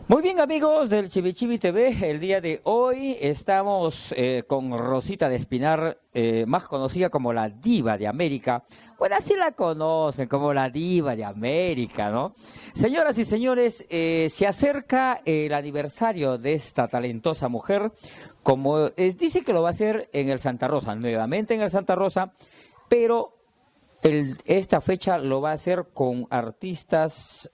Muy bien, amigos del Chimichimi TV, el día de hoy estamos con Rosita de Espinar, más conocida como la Diva de América. Bueno, así la conocen como la Diva de América, ¿no? Señoras y señores, se acerca el aniversario de esta talentosa mujer, como dice que lo va a hacer en el Santa Rosa, nuevamente en el Santa Rosa, pero esta fecha lo va a hacer con artistas...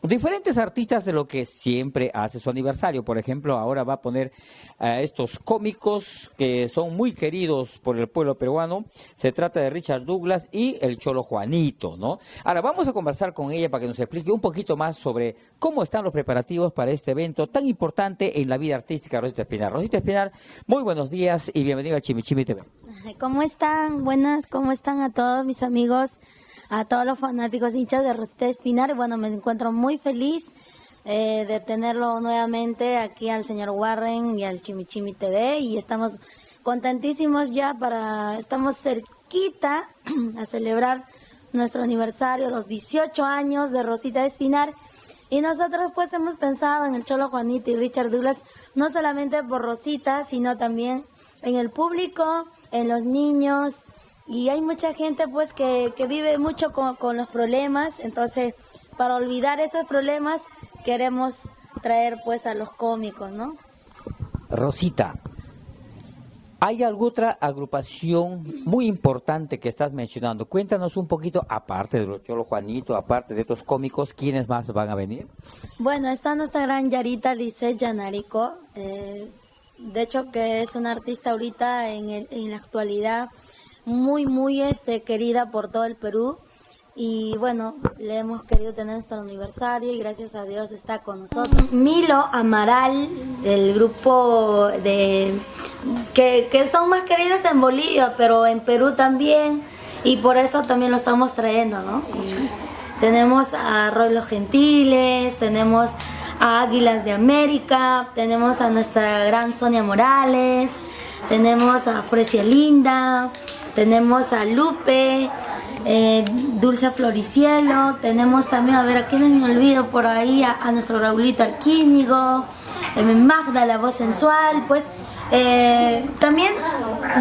diferentes artistas de lo que siempre hace su aniversario. Por ejemplo, ahora va a poner a estos cómicos que son muy queridos por el pueblo peruano. Se trata de Richard Douglas y el Cholo Juanito, ¿no? Ahora vamos a conversar con ella para que nos explique un poquito más sobre cómo están los preparativos para este evento tan importante en la vida artística de Rosita Espinar. Rosita Espinar, muy buenos días y bienvenida a Chimichimi TV. ¿Cómo están? Buenas, ¿cómo están a todos mis amigos? A todos los fanáticos hinchas de Rosita Espinar. Bueno, me encuentro muy feliz de tenerlo nuevamente aquí al señor Warren y al Chimichimi TV, y estamos contentísimos ya estamos cerquita a celebrar nuestro aniversario, los 18 años de Rosita Espinar, y nosotros pues hemos pensado en el Cholo Juanito y Richard Douglas, no solamente por Rosita, sino también en el público, en los niños. Y hay mucha gente pues que vive mucho con los problemas, entonces para olvidar esos problemas queremos traer pues a los cómicos, ¿no? Rosita, ¿hay alguna otra agrupación muy importante que estás mencionando? Cuéntanos un poquito, aparte de los Cholo Juanito, aparte de estos cómicos, ¿quiénes más van a venir? Bueno, está nuestra gran Yarita Lisset Yanarico, de hecho que es una artista ahorita en la actualidad, muy querida por todo el Perú, y bueno, le hemos querido tener nuestro aniversario y gracias a Dios está con nosotros. Milo Amaral, del grupo que son más queridos en Bolivia, pero en Perú también, y por eso también lo estamos trayendo, ¿no? Y tenemos a Roy Los Gentiles, tenemos a Águilas de América, tenemos a nuestra gran Sonia Morales, tenemos a Fresia Linda, tenemos a Lupe, Dulce Floricielo, tenemos también, a ver, a quiénes me olvido por ahí, a nuestro Raulito Arquínigo, Magda, la voz sensual, pues también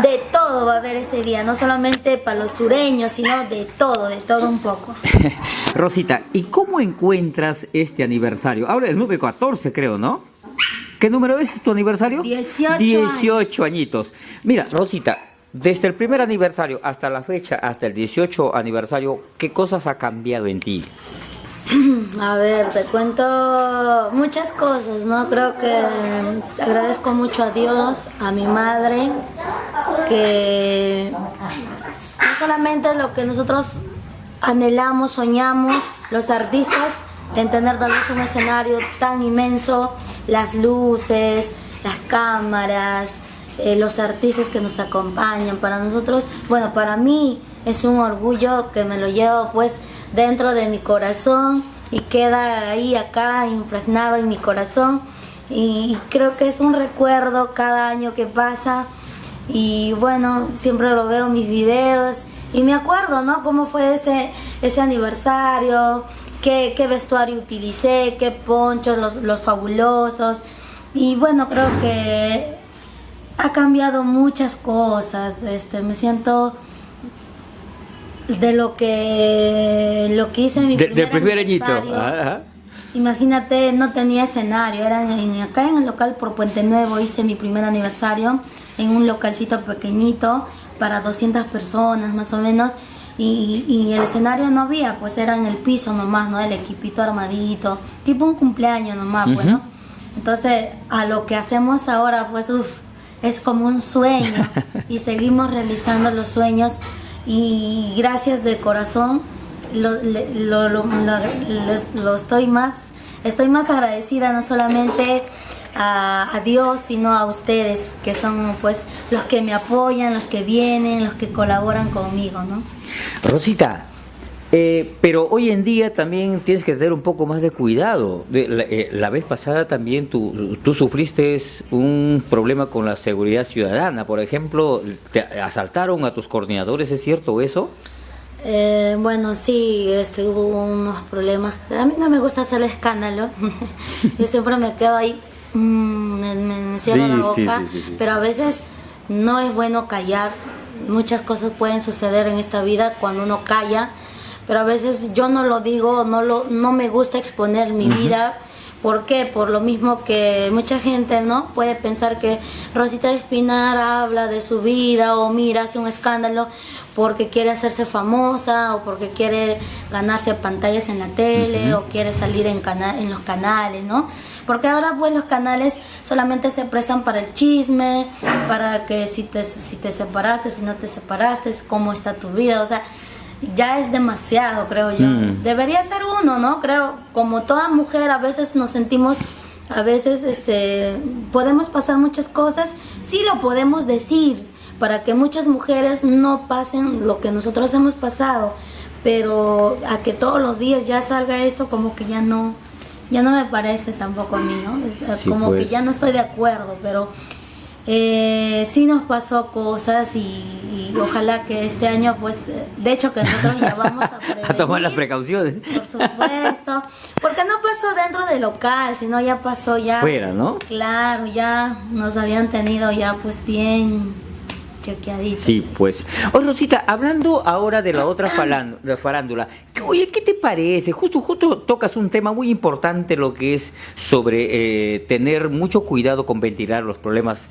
de todo va a haber ese día, no solamente para los sureños, sino de todo un poco. Rosita, ¿y cómo encuentras este aniversario? Ahora el número 14 creo, ¿no? ¿Qué número es tu aniversario? 18 añitos. Mira, Rosita, desde el primer aniversario hasta la fecha, hasta el 18 aniversario, ¿qué cosas ha cambiado en ti? A ver, te cuento muchas cosas, ¿no? Creo que agradezco mucho a Dios, a mi madre, que no solamente lo que nosotros anhelamos, soñamos, los artistas, en tener tal vez un escenario tan inmenso, las luces, las cámaras, los artistas que nos acompañan. Para nosotros, bueno, para mí es un orgullo que me lo llevo pues dentro de mi corazón y queda ahí acá impregnado en mi corazón, y creo que es un recuerdo cada año que pasa, y bueno, siempre lo veo en mis videos y me acuerdo, ¿no? Cómo fue ese aniversario, qué vestuario utilicé, qué ponchos, los fabulosos, y bueno, creo que ha cambiado muchas cosas. Me siento de lo que hice en mi primer añito. Ajá. Imagínate, no tenía escenario, era acá en el local por Puente Nuevo. Hice mi primer aniversario en un localcito pequeñito para 200 personas más o menos, y el escenario no había, pues era en el piso nomás, ¿no? El equipito armadito, tipo un cumpleaños nomás, pues, ¿no? Entonces, a lo que hacemos ahora, pues, es como un sueño y seguimos realizando los sueños, y gracias de corazón estoy más agradecida, no solamente a Dios, sino a ustedes, que son pues los que me apoyan, los que vienen, los que colaboran conmigo, ¿no? Rosita, pero hoy en día también tienes que tener un poco más de cuidado. La vez pasada también tú sufriste un problema con la seguridad ciudadana. Por ejemplo, te asaltaron a tus coordinadores, ¿es cierto eso? Bueno, sí, hubo unos problemas. A mí no me gusta hacer escándalo. Yo siempre me quedo ahí, me cierro la boca. Sí. Pero a veces no es bueno callar. Muchas cosas pueden suceder en esta vida cuando uno calla. Pero a veces yo no lo digo, no me gusta exponer mi vida. ¿Por qué? Por lo mismo que mucha gente, ¿no?, puede pensar que Rosita Espinar habla de su vida o mira, hace un escándalo porque quiere hacerse famosa o porque quiere ganarse pantallas en la tele o quiere salir en los canales, ¿no? Porque ahora pues los canales solamente se prestan para el chisme, para que si te separaste, si no te separaste, cómo está tu vida, o sea, ya es demasiado, creo yo. Debería ser uno, ¿no? Creo, como toda mujer, a veces nos sentimos, a veces podemos pasar muchas cosas, sí lo podemos decir, para que muchas mujeres no pasen lo que nosotros hemos pasado, pero a que todos los días ya salga esto, como que ya no me parece tampoco a mí, ¿no? Sí, como pues. que ya no estoy de acuerdo, pero sí nos pasó cosas y ojalá que este año, pues, de hecho que nosotros ya vamos a prevenir, A tomar las precauciones. por supuesto, porque no pasó dentro del local, sino ya pasó ya Fuera, ¿no? Claro, ya nos habían tenido ya pues bien chequeaditos. Sí, pues. Oye, Rosita, hablando ahora de la otra farándula, oye, ¿qué te parece? Justo tocas un tema muy importante, lo que es sobre tener mucho cuidado con ventilar los problemas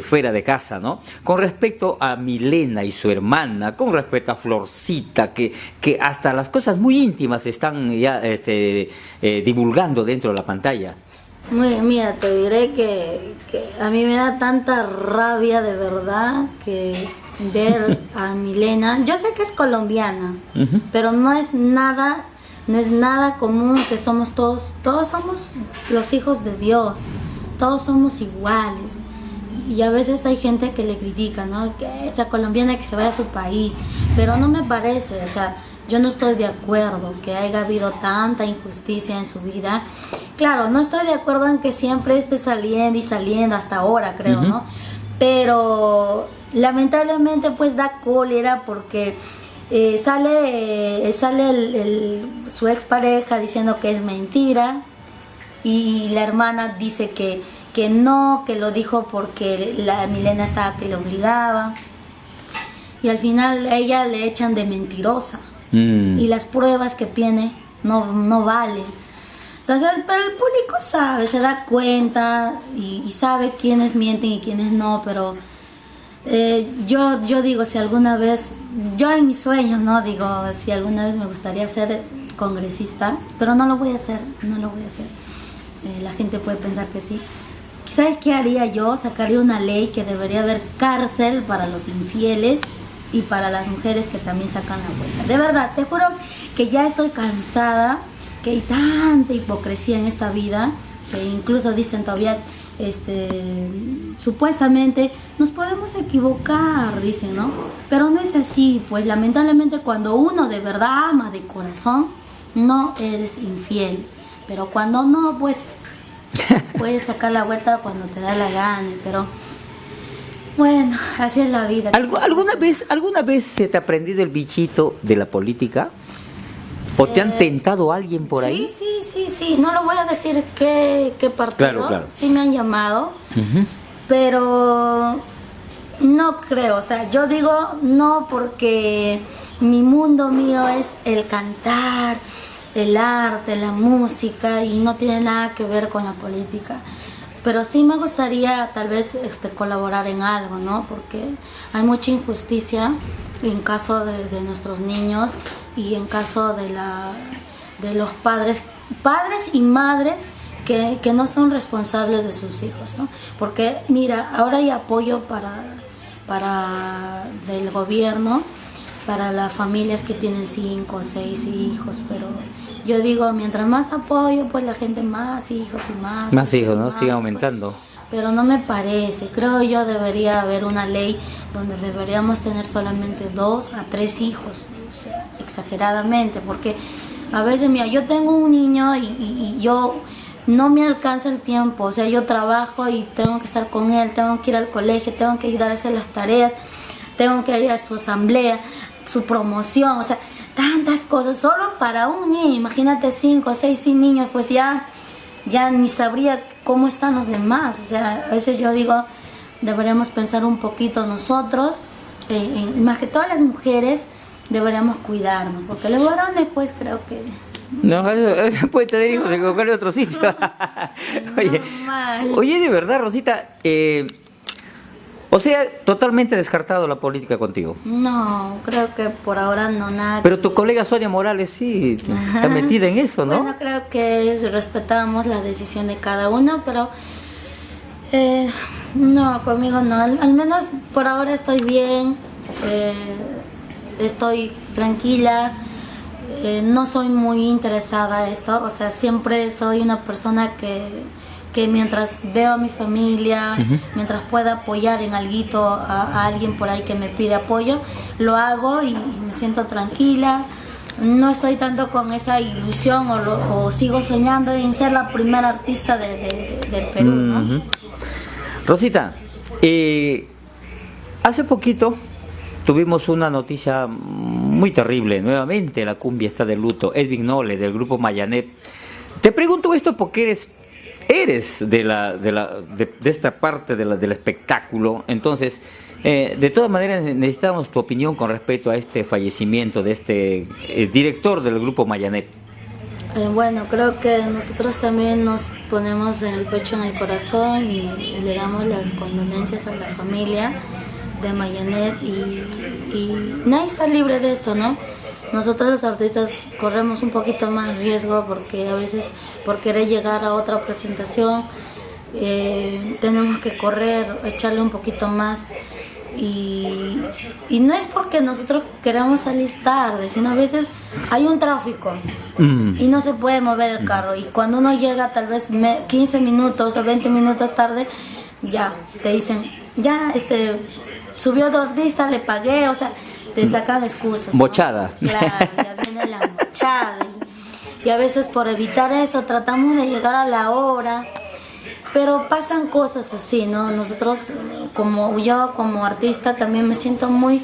fuera de casa, ¿no? Con respecto a Milena y su hermana, con respecto a Florcita, que hasta las cosas muy íntimas están ya divulgando dentro de la pantalla. Mira, te diré que a mí me da tanta rabia de verdad que ver a Milena. Yo sé que es colombiana, pero no es nada común que somos todos somos los hijos de Dios, todos somos iguales. Y a veces hay gente que le critica, ¿no? Que esa colombiana que se vaya a su país, pero no me parece, o sea, yo no estoy de acuerdo que haya habido tanta injusticia en su vida. Claro, no estoy de acuerdo en que siempre esté saliendo hasta ahora, creo, ¿no? Pero lamentablemente pues da cólera porque sale su expareja diciendo que es mentira y la hermana dice que no, que lo dijo porque la Milena estaba que le obligaba y al final a ella le echan de mentirosa. Y las pruebas que tiene no valen. Entonces, pero el público sabe, se da cuenta y sabe quiénes mienten y quiénes no, pero yo digo, si alguna vez, yo en mis sueños, ¿no? Digo, si alguna vez me gustaría ser congresista, pero no lo voy a hacer. La gente puede pensar que sí. ¿Sabes qué haría yo? Sacaría una ley que debería haber cárcel para los infieles y para las mujeres que también sacan la vuelta. De verdad, te juro que ya estoy cansada, que hay tanta hipocresía en esta vida, que incluso dicen todavía, supuestamente nos podemos equivocar, dicen, ¿no? Pero no es así, pues lamentablemente cuando uno de verdad ama de corazón, no eres infiel. Pero cuando no, pues puedes sacar la vuelta cuando te da la gana, pero bueno, así es la vida. ¿Alguna vez se te ha prendido el bichito de la política? ¿O te han tentado alguien por ahí? Sí, no lo voy a decir qué partido. Claro. Sí me han llamado, pero no creo, o sea, yo digo no porque mi mundo mío es el cantar, el arte, la música y no tiene nada que ver con la política. Pero sí me gustaría tal vez colaborar en algo, ¿no? Porque hay mucha injusticia en caso de nuestros niños y en caso de los padres y madres que no son responsables de sus hijos, ¿no? Porque mira, ahora hay apoyo del gobierno para las familias que tienen 5 o 6 hijos, pero yo digo, mientras más apoyo, pues la gente más hijos y más. Más hijos, ¿no? Sigue aumentando. Pues, pero no me parece, creo yo debería haber una ley donde deberíamos tener solamente 2 a 3 hijos, o sea, exageradamente, porque a veces, mira, yo tengo un niño y yo no me alcanza el tiempo, o sea, yo trabajo y tengo que estar con él, tengo que ir al colegio, tengo que ayudar a hacer las tareas, tengo que ir a su asamblea, su promoción, o sea, tantas cosas, solo para un niño, imagínate 5 o 6 niños, pues ya ni sabría cómo están los demás, o sea, a veces yo digo, deberíamos pensar un poquito nosotros, más que todas las mujeres, deberíamos cuidarnos, porque los varones pues creo que... No, eso puede tener hijos en cualquier otro sitio. Oye, de verdad, Rosita, o sea, totalmente descartado la política contigo. No, creo que por ahora no, nada. Pero tu colega Sonia Morales sí está metida en eso, ¿no? Bueno, creo que respetamos la decisión de cada uno, pero no, conmigo no. Al menos por ahora estoy bien, estoy tranquila. No soy muy interesada en esto, o sea, siempre soy una persona que mientras veo a mi familia, mientras pueda apoyar en alguito a alguien por ahí que me pide apoyo, lo hago y me siento tranquila. No estoy tanto con esa ilusión o sigo soñando en ser la primera artista del Perú, ¿no? Rosita, hace poquito tuvimos una noticia muy terrible. Nuevamente la cumbia está de luto. Edwin Nole, del grupo Mayanet. Te pregunto esto porque eres de esta parte del espectáculo. Entonces, de todas maneras necesitamos tu opinión con respecto a este fallecimiento de este director del grupo Mayanet. Bueno, creo que nosotros también nos ponemos el pecho en el corazón y le damos las condolencias a la familia de Mayanet y nadie está libre de eso, ¿no? Nosotros los artistas corremos un poquito más riesgo porque a veces por querer llegar a otra presentación tenemos que correr, echarle un poquito más y no es porque nosotros queramos salir tarde, sino a veces hay un tráfico y no se puede mover el carro y cuando uno llega tal vez 15 minutos o 20 minutos tarde, ya te dicen, ya subió otro artista, le pagué, o sea, te sacan excusas, ¿no? Mochada. Claro, ya viene la mochada. Y a veces por evitar eso tratamos de llegar a la hora, pero pasan cosas así, ¿no? Nosotros, como artista, también me siento muy,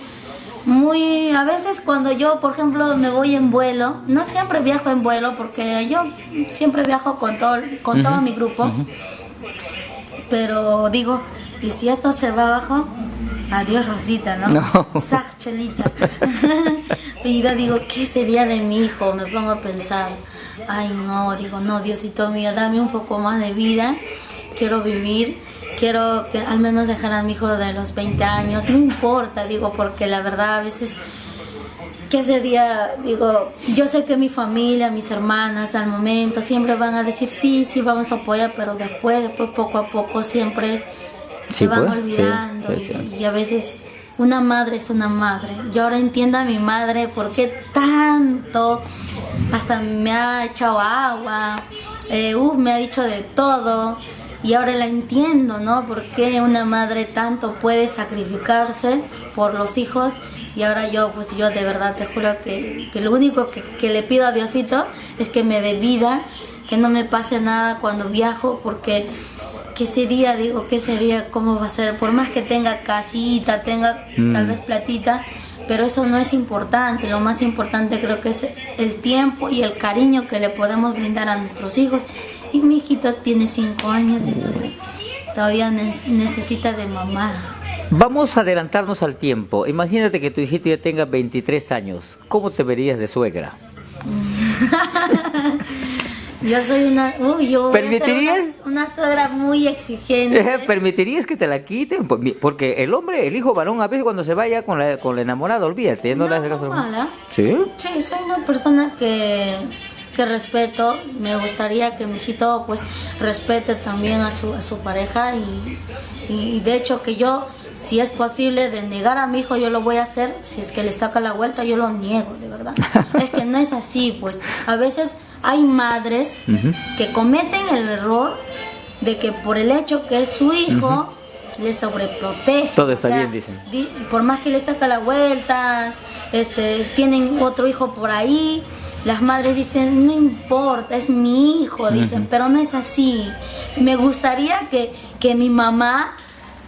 a veces cuando yo, por ejemplo, me voy en vuelo, no siempre viajo en vuelo, porque yo siempre viajo con todo mi grupo, pero digo, ¿y si esto se va abajo? Adiós, Rosita, ¿no? Saj, Cholita. Y yo digo, ¿qué sería de mi hijo? Me pongo a pensar, ay no, digo, no, Diosito mío, dame un poco más de vida, quiero vivir, quiero que al menos dejar a mi hijo de los 20 años, no importa, digo, porque la verdad a veces, ¿qué sería? Digo, yo sé que mi familia, mis hermanas al momento siempre van a decir, sí, vamos a apoyar, pero después poco a poco siempre se van olvidando y a veces una madre es una madre. Yo ahora entiendo a mi madre por qué tanto, hasta me ha echado agua, me ha dicho de todo y ahora la entiendo, ¿no? Por qué una madre tanto puede sacrificarse por los hijos y ahora yo de verdad te juro que lo único que le pido a Diosito es que me dé vida, que no me pase nada cuando viajo porque... ¿Qué sería? Digo, ¿qué sería? ¿Cómo va a ser? Por más que tenga casita, tenga tal vez platita, pero eso no es importante. Lo más importante creo que es el tiempo y el cariño que le podemos brindar a nuestros hijos. Y mi hijita tiene 5 años, entonces todavía necesita de mamá. Vamos a adelantarnos al tiempo. Imagínate que tu hijito ya tenga 23 años. ¿Cómo te verías de suegra? Yo soy ¿Permitirías? Una suegra muy exigente. ¿Permitirías que te la quiten? Porque el hijo varón a veces cuando se vaya con la enamorada, olvídate, no le hace caso. Mala. ¿Sí? Sí, soy una persona que respeto. Me gustaría que mi hijito pues respete también a su pareja y de hecho que yo, si es posible de negar a mi hijo, yo lo voy a hacer. Si es que le saca la vuelta, yo lo niego, de verdad. Es que no es así, pues. A veces hay madres que cometen el error de que por el hecho que es su hijo, le sobreprotege. Todo está bien, dicen. Por más que le saca las vueltas, tienen otro hijo por ahí. Las madres dicen, no importa, es mi hijo, dicen, pero no es así. Me gustaría que mi mamá,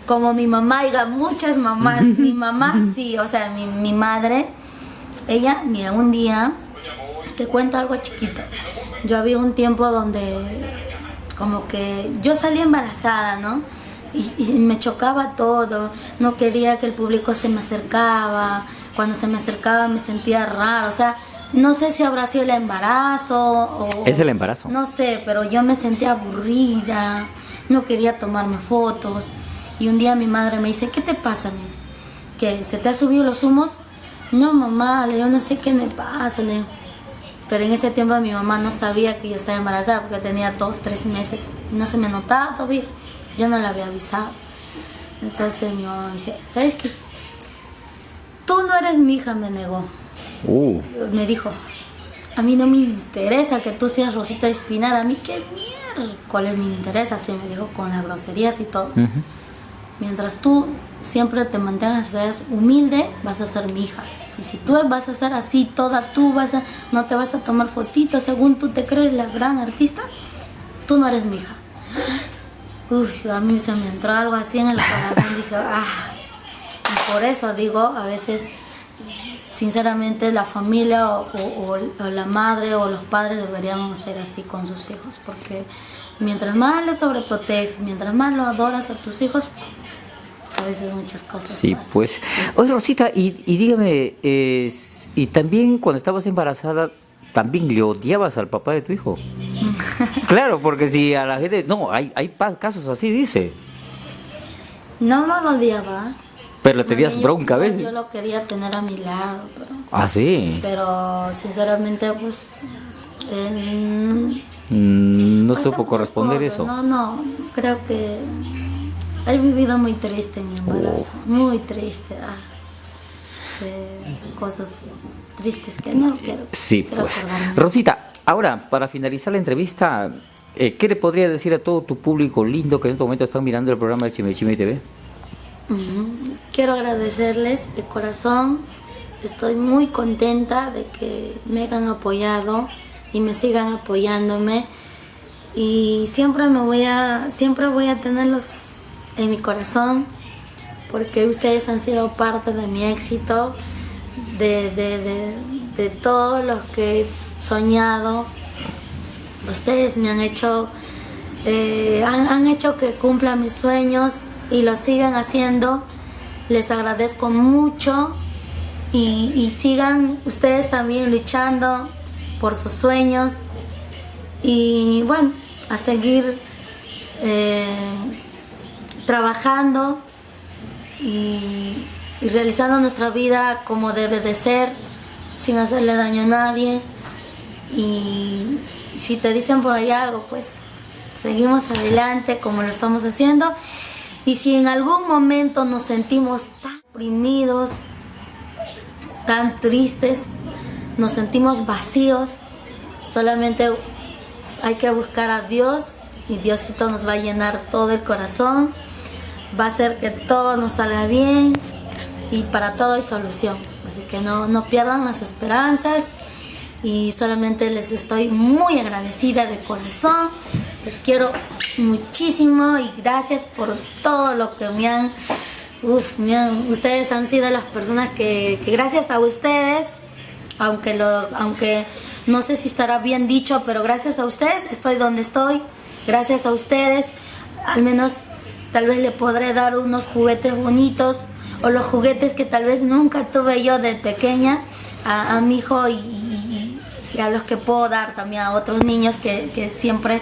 como mi mamá, muchas mamás, mi mamá sí, o sea, mi madre, ella, mira, un día, te cuento algo chiquito. Yo había un tiempo donde como que yo salí embarazada, ¿no? Y me chocaba todo, no quería que el público se me acercaba, cuando se me acercaba me sentía raro, o sea, no sé si habrá sido el embarazo o... ¿Es el embarazo? No sé, pero yo me sentía aburrida, no quería tomarme fotos. Y un día mi madre me dice, ¿qué te pasa? Me dice, ¿que se te ha subido los humos? No, mamá, yo no sé qué me pasa, le digo. Pero en ese tiempo mi mamá no sabía que yo estaba embarazada porque tenía 2, 3 meses y no se me notaba todavía. Yo no le había avisado. Entonces mi mamá me dice, ¿sabes qué? Tú no eres mi hija, me negó. Me dijo, a mí no me interesa que tú seas Rosita Espinar, a mí qué miércoles me interesa, así me dijo con las groserías y todo. Mientras tú siempre te mantengas, seas humilde, vas a ser mi hija. Y si tú vas a ser así toda, no te vas a tomar fotitos según tú te crees la gran artista, tú no eres mi hija. Uf, a mí se me entró algo así en el corazón, dije, y por eso digo, a veces, sinceramente, la familia o la madre o los padres deberían ser así con sus hijos, porque mientras más les sobreproteges, mientras más lo adoras a tus hijos, a veces muchas cosas sí, pasan. pues. Oye, Rosita, y dígame, y también cuando estabas embarazada, ¿también le odiabas al papá de tu hijo? Claro, porque si a la gente... No, hay casos así, dice. No lo odiaba. Pero le tenías bronca a veces. Yo lo quería tener a mi lado, pero... Ah, sí. Pero, sinceramente, pues... no supo corresponder cosas. eso. No, creo que... He vivido muy triste en mi embarazo, muy triste. Cosas tristes que no quiero. Sí, pues. Rosita, ahora, para finalizar la entrevista, ¿qué le podría decir a todo tu público lindo que en este momento están mirando el programa de Chimichimi TV? Quiero agradecerles de corazón. Estoy muy contenta de que me hayan apoyado y me sigan apoyándome. Y siempre voy a tenerlos en mi corazón, porque ustedes han sido parte de mi éxito, de todo lo que he soñado. Ustedes me han hecho hecho que cumpla mis sueños y lo sigan haciendo. Les agradezco mucho y sigan ustedes también luchando por sus sueños y bueno, a seguir trabajando y realizando nuestra vida como debe de ser, sin hacerle daño a nadie. Y si te dicen por ahí algo, pues seguimos adelante como lo estamos haciendo. Y si en algún momento nos sentimos tan oprimidos, tan tristes, nos sentimos vacíos, solamente hay que buscar a Dios y Diosito nos va a llenar todo el corazón, va a hacer que todo nos salga bien y para todo hay solución. Así que no pierdan las esperanzas y solamente les estoy muy agradecida de corazón. Les quiero muchísimo y gracias por todo lo que ustedes han sido las personas que gracias a ustedes, aunque no sé si estará bien dicho, pero gracias a ustedes estoy donde estoy. Gracias a ustedes, al menos tal vez le podré dar unos juguetes bonitos o los juguetes que tal vez nunca tuve yo de pequeña a mi hijo y a los que puedo dar también a otros niños que siempre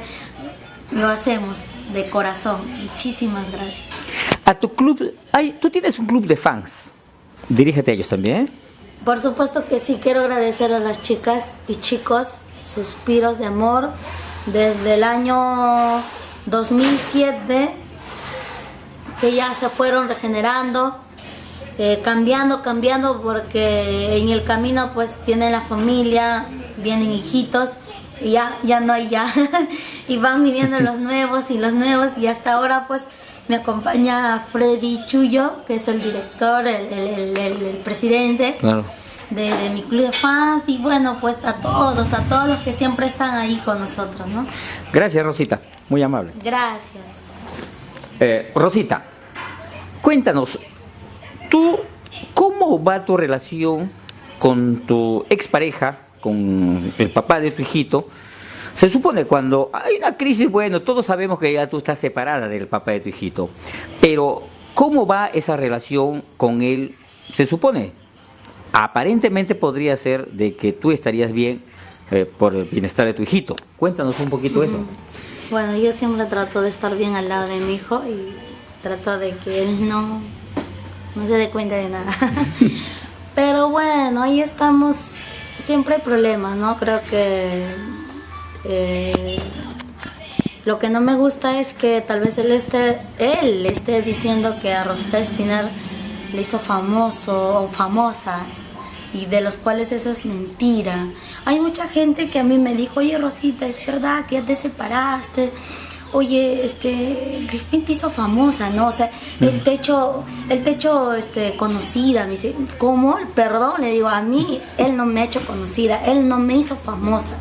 lo hacemos de corazón. Muchísimas gracias. A tu club, tú tienes un club de fans. Dirígete a ellos también. Por supuesto que sí, quiero agradecer a las chicas y chicos, Suspiros de Amor, desde el año 2007, que ya se fueron regenerando, cambiando, porque en el camino pues tienen la familia, vienen hijitos, y ya no hay ya, y van viniendo los nuevos, y hasta ahora pues me acompaña Freddy Chullo, que es el director, el presidente. Claro. De mi club de fans y bueno, pues a todos los que siempre están ahí con nosotros, ¿no? Gracias, Rosita, muy amable. Gracias. Rosita, cuéntanos, ¿cómo va tu relación con tu expareja, con el papá de tu hijito, se supone cuando hay una crisis, bueno, todos sabemos que ya tú estás separada del papá de tu hijito, pero ¿cómo va esa relación con él? Se supone, aparentemente podría ser de que tú estarías bien por el bienestar de tu hijito. Cuéntanos un poquito eso. Bueno, yo siempre trato de estar bien al lado de mi hijo y trato de que él no se dé cuenta de nada. Pero bueno, ahí estamos, siempre hay problemas, ¿no? Creo que lo que no me gusta es que tal vez él esté diciendo que a Rosita Espinar le hizo famoso o famosa, y de los cuales eso es mentira. Hay mucha gente que a mí me dijo, oye Rosita, es verdad que ya te separaste, oye, Crispín te hizo famosa, ¿no? O sea, el techo conocida. Me dice, ¿cómo? Perdón, le digo, a mí él no me ha hecho conocida, él no me hizo famosa.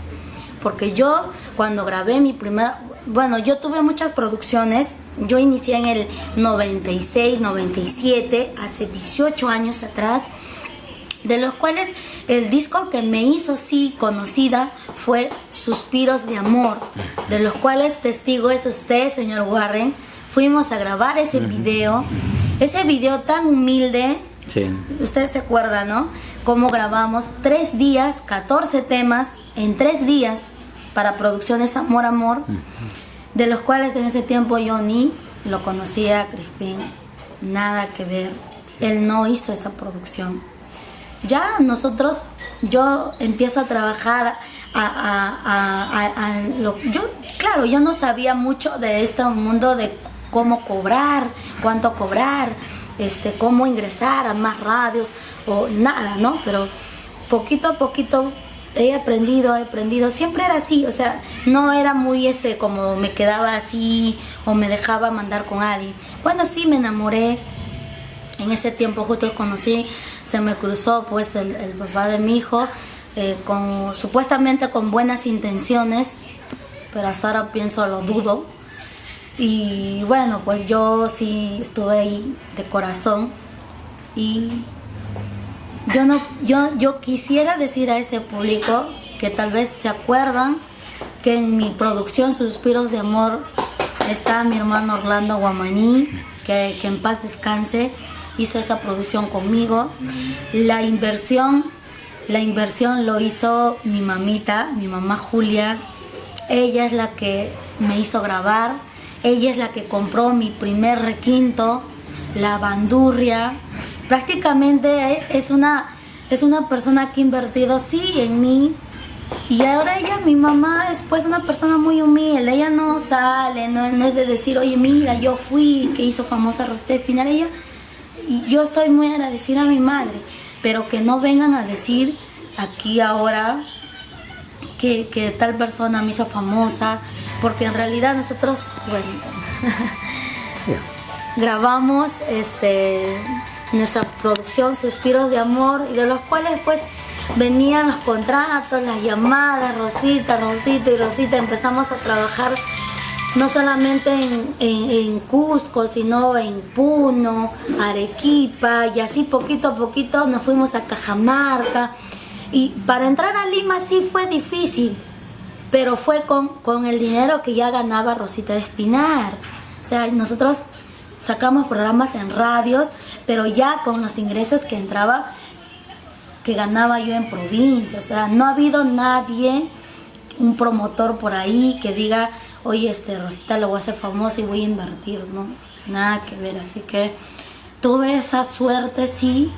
Porque yo, cuando grabé mi primera... Bueno, yo tuve muchas producciones. Yo inicié en el 96, 97, hace 18 años atrás, de los cuales el disco que me hizo sí conocida fue Suspiros de Amor, de los cuales testigo es usted, señor Warren. Fuimos a grabar ese video tan humilde. Sí. Ustedes se acuerdan, ¿no? Cómo grabamos 3 días, 14 temas en 3 días para Producciones Amor Amor, de los cuales en ese tiempo yo ni lo conocía a Crispín, nada que ver. Él no hizo esa producción. Ya nosotros, yo empiezo a trabajar yo no sabía mucho de este mundo de cómo cobrar, cuánto cobrar, cómo ingresar a más radios o nada, ¿no? Pero poquito a poquito he aprendido, siempre era así, o sea, no era muy como me quedaba así o me dejaba mandar con alguien. Bueno, sí, me enamoré. En ese tiempo justo conocí, se me cruzó pues el papá de mi hijo, supuestamente con buenas intenciones, pero hasta ahora pienso, lo dudo. Y bueno, pues yo sí estuve ahí de corazón, y yo quisiera decir a ese público que tal vez se acuerdan que en mi producción Suspiros de Amor está mi hermano Orlando Guamaní, que en paz descanse, hizo esa producción conmigo. La inversión lo hizo mi mamita, mi mamá Julia. Ella es la que me hizo grabar, ella es la que compró mi primer requinto, la bandurria. Prácticamente es una persona que ha invertido sí en mí. Y ahora ella, mi mamá, es pues una persona muy humilde. Ella no sale, no es de decir, oye, mira, yo fui, que hizo famosa Rosita Espinar. Ella, y yo estoy muy agradecida a mi madre, pero que no vengan a decir aquí ahora que tal persona me hizo famosa, porque en realidad nosotros, bueno, grabamos nuestra producción Suspiros de Amor, y de los cuales pues venían los contratos, las llamadas, Rosita, empezamos a trabajar no solamente en Cusco, sino en Puno, Arequipa, y así poquito a poquito nos fuimos a Cajamarca. Y para entrar a Lima sí fue difícil, pero fue con el dinero que ya ganaba Rosita Espinar. O sea, nosotros sacamos programas en radios, pero ya con los ingresos que ganaba yo en provincia. O sea, no ha habido nadie, un promotor por ahí que diga, oye, Rosita, lo voy a hacer famosa y voy a invertir, ¿no? Nada que ver. Así que tuve esa suerte, sí,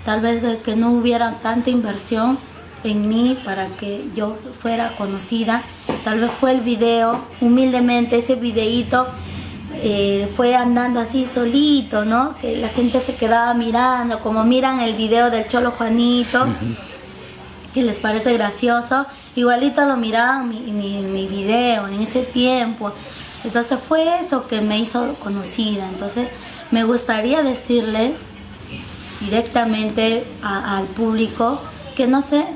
tal vez de que no hubiera tanta inversión en mí para que yo fuera conocida. Tal vez fue el video, humildemente, ese videíto fue andando así solito, ¿no? Que la gente se quedaba mirando, como miran el video del Cholo Juanito, que les parece gracioso, igualito lo miraban mi video en ese tiempo. Entonces fue eso que me hizo conocida. Entonces me gustaría decirle directamente al público que no se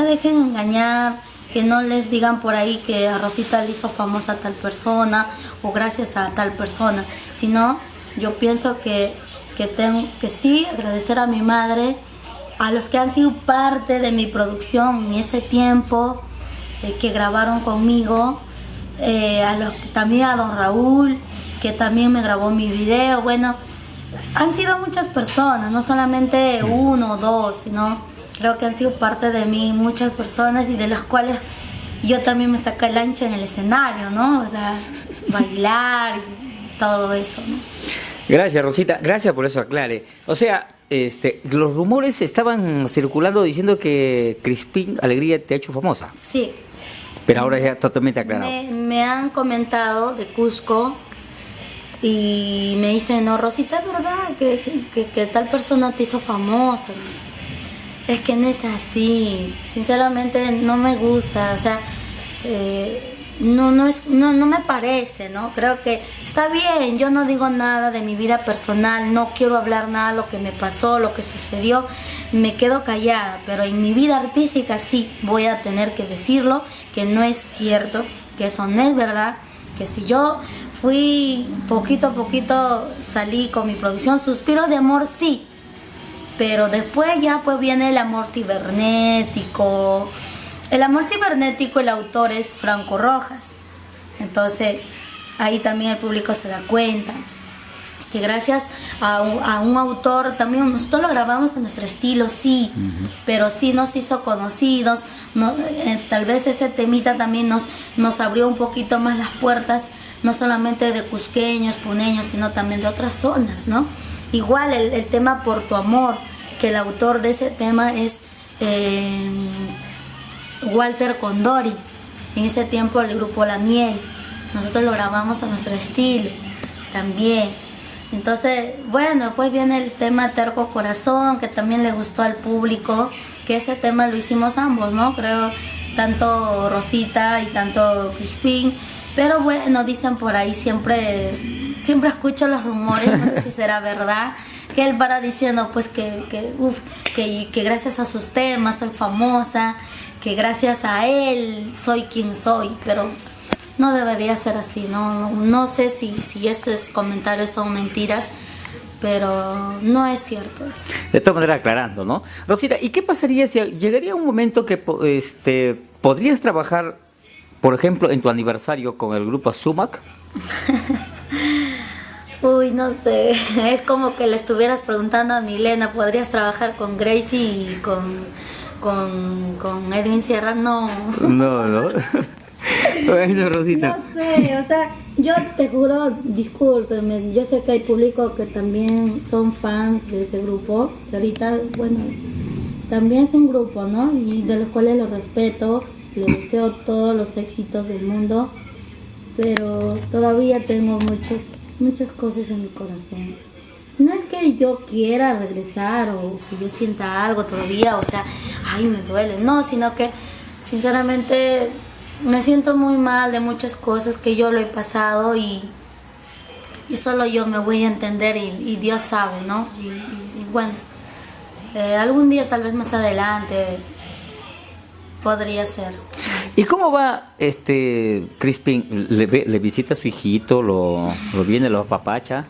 dejen engañar, que no les digan por ahí que a Rosita le hizo famosa a tal persona o gracias a tal persona, sino yo pienso que tengo que sí agradecer a mi madre, a los que han sido parte de mi producción en ese tiempo, que grabaron conmigo, también a don Raúl, que también me grabó mi video. Bueno, han sido muchas personas, no solamente uno o dos, sino creo que han sido parte de mí muchas personas, y de las cuales yo también me saqué el ancha en el escenario, ¿no? O sea, bailar y todo eso, ¿no? Gracias, Rosita, gracias por eso, aclare. O sea, los rumores estaban circulando diciendo que Crispín Alegría te ha hecho famosa. Sí. Pero ahora ya totalmente aclarado. Me han comentado de Cusco y me dicen, no, Rosita, es verdad que tal persona te hizo famosa. Es que no es así, sinceramente no me gusta, o sea, no me parece, ¿no? Creo que está bien, yo no digo nada de mi vida personal, no quiero hablar nada de lo que me pasó, lo que sucedió, me quedo callada, pero en mi vida artística sí voy a tener que decirlo, que no es cierto, que eso no es verdad, que si yo fui poquito a poquito, salí con mi producción, Suspiros de Amor, sí, pero después ya pues viene el amor cibernético. El amor cibernético, el autor es Franco Rojas. Entonces, ahí también el público se da cuenta que gracias a un autor, también nosotros lo grabamos en nuestro estilo, sí, pero sí nos hizo conocidos. Tal vez ese temita también nos abrió un poquito más las puertas, no solamente de cusqueños, puneños, sino también de otras zonas, ¿no? Igual el tema Por tu amor, que el autor de ese tema es Walter Condori. En ese tiempo el grupo La Miel. Nosotros lo grabamos a nuestro estilo también. Entonces, bueno, pues viene el tema Terco Corazón, que también le gustó al público, que ese tema lo hicimos ambos, ¿no? Creo, tanto Rosita y tanto Crispín. Pero bueno, dicen por ahí, siempre escucho los rumores, no sé si será verdad, que él para diciendo pues que gracias a sus temas soy famosa, que gracias a él soy quien soy, pero no debería ser así, no sé si esos comentarios son mentiras, pero no es cierto eso. De todas maneras, aclarando, ¿no? Rosita, ¿y qué pasaría si llegaría un momento que podrías trabajar, por ejemplo, en tu aniversario con el grupo Sumac? Uy, no sé, es como que le estuvieras preguntando a Milena, ¿podrías trabajar con Gracie y con Edwin Sierra? No. No. Bueno, Rosita. No sé, o sea, yo te juro, discúlpeme, yo sé que hay público que también son fans de ese grupo, que ahorita, bueno, también es un grupo, ¿no? Y de los cuales los respeto, les deseo todos los éxitos del mundo, pero todavía tengo muchas cosas en mi corazón. No es que yo quiera regresar o que yo sienta algo todavía, o sea, ay, me duele, no, sino que sinceramente me siento muy mal de muchas cosas que yo lo he pasado y solo yo me voy a entender y Dios sabe, ¿no? Y bueno, algún día, tal vez más adelante, podría ser. ¿Y cómo va Crispín? ¿Le visita a su hijito? ¿Lo viene, lo apapacha?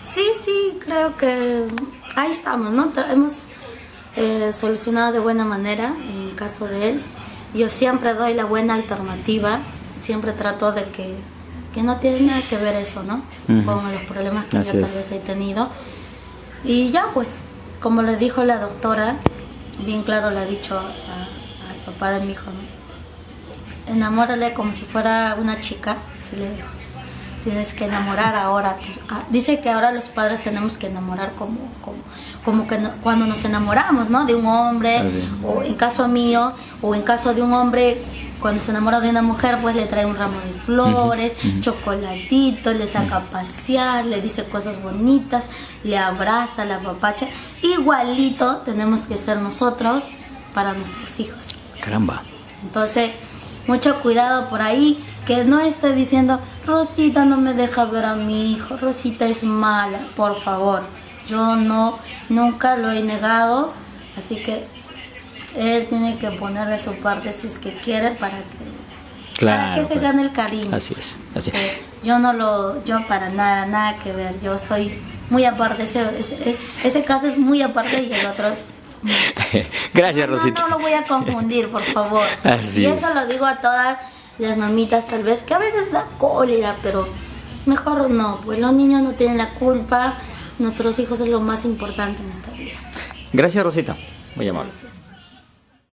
Sí, creo que ahí estamos, ¿no? Hemos solucionado de buena manera en el caso de él. Yo siempre doy la buena alternativa, siempre trato de que no tiene nada que ver eso, ¿no? Con los problemas que yo tal vez he tenido. Y ya pues, como le dijo la doctora, bien claro le ha dicho al papá de mi hijo, ¿no? Enamórale como si fuera una chica, se le dijo. Tienes que enamorar ahora. Dice que ahora los padres tenemos que enamorar como que cuando nos enamoramos, ¿no? De un hombre, o en caso mío, o en caso de un hombre, cuando se enamora de una mujer, pues le trae un ramo de flores, chocolatito, le saca a pasear, le dice cosas bonitas, le abraza, la apapacha. Igualito tenemos que ser nosotros para nuestros hijos. Caramba. Entonces, mucho cuidado por ahí, que no esté diciendo, Rosita no me deja ver a mi hijo, Rosita es mala, por favor. Yo nunca lo he negado, así que él tiene que poner de su parte si es que quiere para que se gane el cariño. Así es. Yo para nada que ver, yo soy muy aparte, ese caso es muy aparte y el otro es Gracias, Rosita. No lo voy a confundir, por favor. Así y es. eso lo digo a todas las mamitas, tal vez, que a veces da cólera, pero mejor no, pues los niños no tienen la culpa. Nuestros hijos es lo más importante en esta vida. Gracias, Rosita. Muy amable. Gracias.